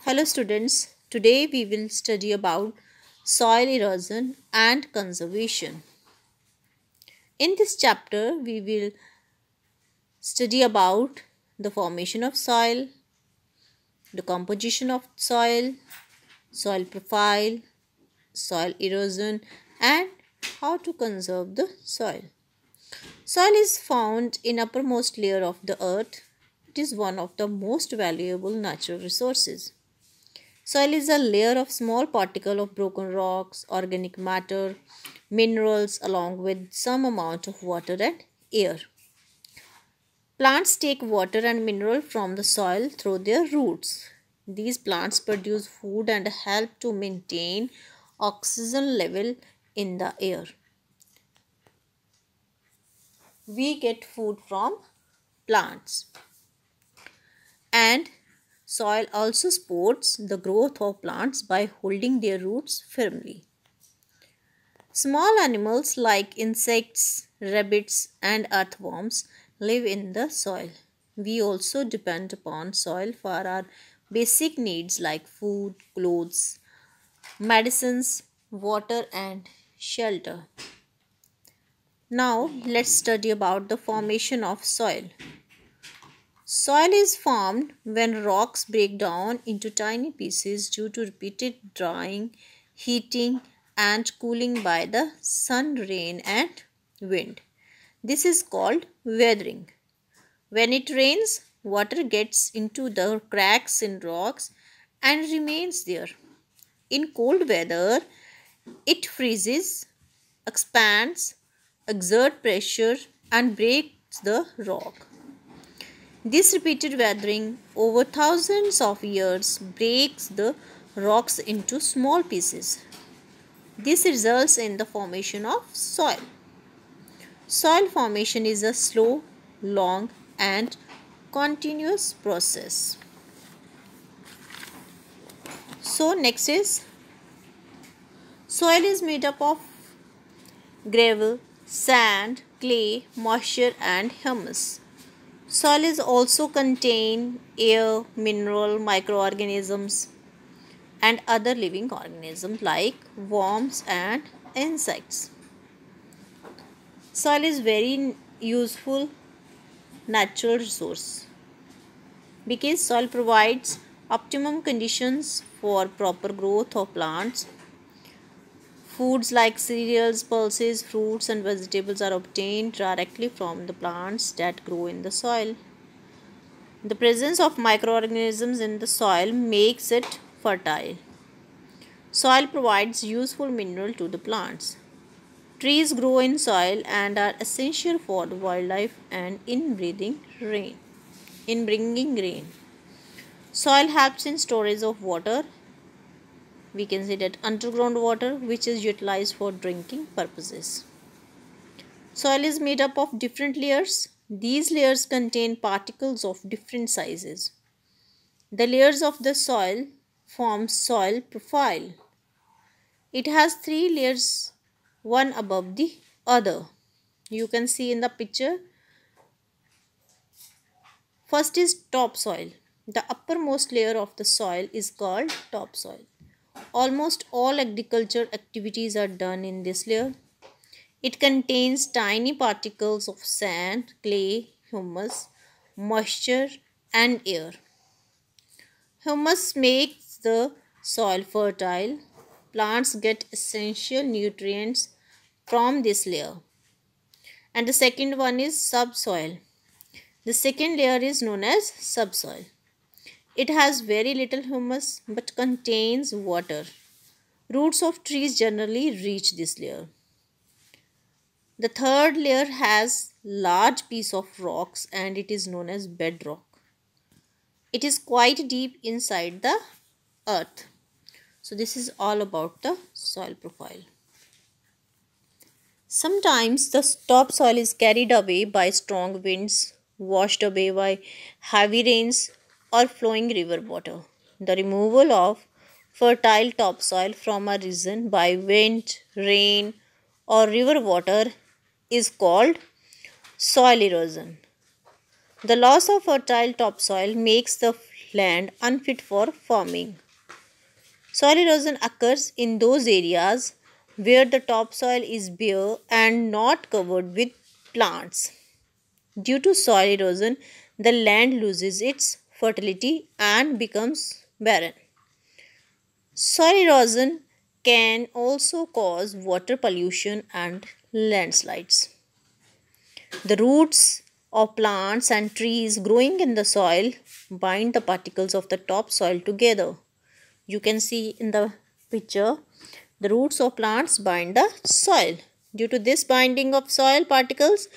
Hello students, today we will study about soil erosion and conservation. In this chapter we will study about the formation of soil, the composition of soil, soil profile, soil erosion and how to conserve the soil. Soil is found in uppermost layer of the earth. It is one of the most valuable natural resources. Soil is a layer of small particles of broken rocks, organic matter, minerals along with some amount of water and air. Plants take water and mineral from the soil through their roots. These plants produce food and help to maintain oxygen level in the air. We get food from plants. And soil also supports the growth of plants by holding their roots firmly. Small animals like insects, rabbits, and earthworms live in the soil. We also depend upon soil for our basic needs like food, clothes, medicines, water, and shelter. Now, let's study about the formation of soil. Soil is formed when rocks break down into tiny pieces due to repeated drying, heating, and cooling by the sun, rain, and wind. This is called weathering. When it rains, water gets into the cracks in rocks and remains there. In cold weather, it freezes, expands, exerts pressure, and breaks the rock. This repeated weathering over thousands of years breaks the rocks into small pieces. This results in the formation of soil. Soil formation is a slow, long, and continuous process. So next is soil is made up of gravel, sand, clay, moisture, and humus. Soil is also contain air, mineral, microorganisms and other living organisms like worms and insects. Soil is very useful natural resource because soil provides optimum conditions for proper growth of plants. Foods like cereals, pulses, fruits and vegetables are obtained directly from the plants that grow in the soil. The presence of microorganisms in the soil makes it fertile. Soil provides useful mineral to the plants. Trees grow in soil and are essential for the wildlife and in bringing rain. Soil helps in storage of water. We can say that underground water which is utilized for drinking purposes. Soil is made up of different layers. These layers contain particles of different sizes. The layers of the soil form soil profile. It has 3 layers, one above the other. You can see in the picture. First is topsoil. The uppermost layer of the soil is called topsoil. Almost all agriculture activities are done in this layer. It contains tiny particles of sand, clay, humus, moisture and air. Humus makes the soil fertile. Plants get essential nutrients from this layer. And the second one is subsoil. The second layer is known as subsoil. It has very little humus but contains water. Roots of trees generally reach this layer. The third layer has large piece of rocks and it is known as bedrock. It is quite deep inside the earth. So this is all about the soil profile. Sometimes the topsoil is carried away by strong winds, washed away by heavy rains or flowing river water. The removal of fertile topsoil from a region by wind, rain or river water is called soil erosion. The loss of fertile topsoil makes the land unfit for farming. Soil erosion occurs in those areas where the topsoil is bare and not covered with plants. Due to soil erosion, the land loses its fertility and becomes barren. Soil erosion can also cause water pollution and landslides. The roots of plants and trees growing in the soil bind the particles of the topsoil together. You can see in the picture the roots of plants bind the soil. Due to this binding of soil particles,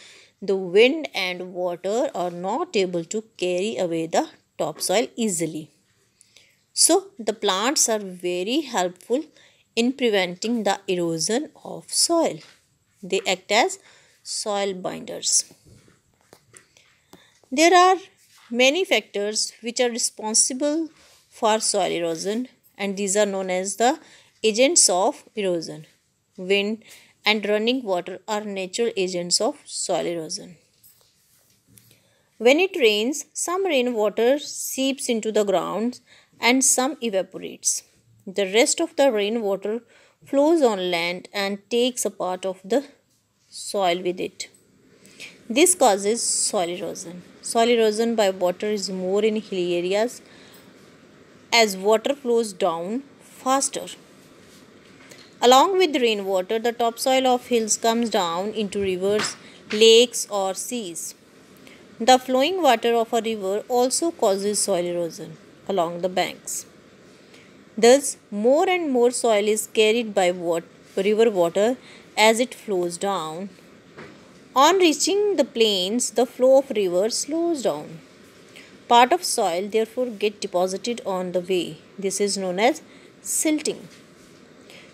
the wind and water are not able to carry away the topsoil easily. So, the plants are very helpful in preventing the erosion of soil. They act as soil binders. There are many factors which are responsible for soil erosion, and these are known as the agents of erosion. Wind and running water are natural agents of soil erosion. When it rains, some rainwater seeps into the ground and some evaporates. The rest of the rainwater flows on land and takes a part of the soil with it. This causes soil erosion. Soil erosion by water is more in hilly areas as water flows down faster. Along with rainwater, the topsoil of hills comes down into rivers, lakes, or seas. The flowing water of a river also causes soil erosion along the banks. Thus, more and more soil is carried by river water as it flows down. On reaching the plains, the flow of rivers slows down. Part of soil therefore get deposited on the way. This is known as silting.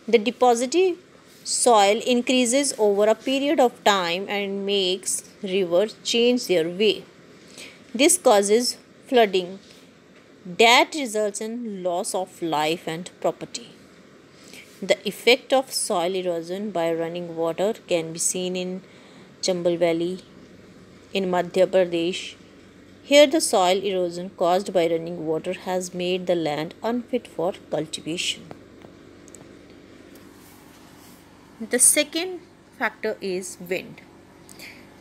The deposited soil increases over a period of time and makes rivers change their way. This causes flooding that results in loss of life and property. The effect of soil erosion by running water can be seen in Chambal Valley in Madhya Pradesh. Here the soil erosion caused by running water has made the land unfit for cultivation. The second factor is wind.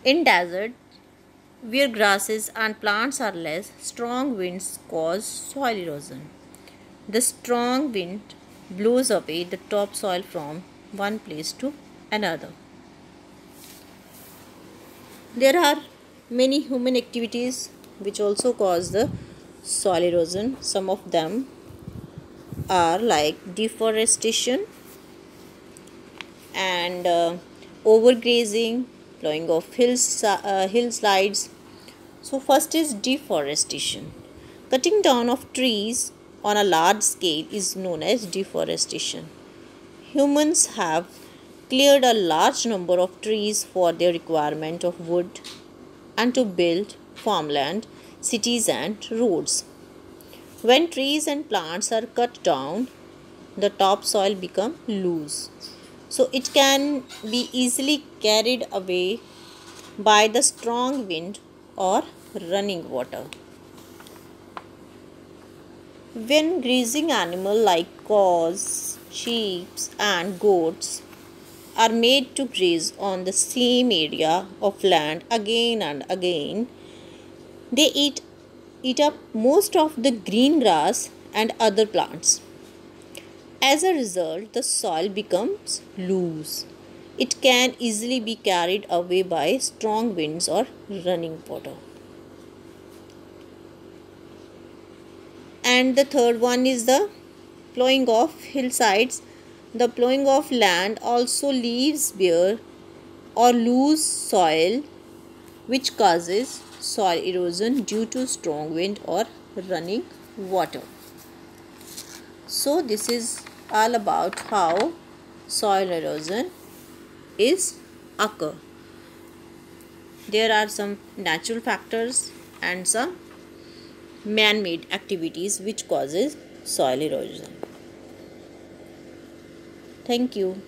In desert, where grasses and plants are less, strong winds cause soil erosion. The strong wind blows away the topsoil from one place to another. There are many human activities which also cause the soil erosion. Some of them are like deforestation and overgrazing, plowing of hillsides. So first is deforestation. Cutting down of trees on a large scale is known as deforestation. Humans have cleared a large number of trees for their requirement of wood and to build farmland, cities and roads. When trees and plants are cut down, the topsoil becomes loose. So it can be easily carried away by the strong wind or running water. When grazing animals like cows, sheep and goats are made to graze on the same area of land again and again, they eat up most of the green grass and other plants. As a result, the soil becomes loose. It can easily be carried away by strong winds or running water. And the third one is the plowing of hillsides. The plowing of land also leaves bare or loose soil, which causes soil erosion due to strong wind or running water. So this is all about how soil erosion is occur. There are some natural factors and some man-made activities which causes soil erosion. Thank you.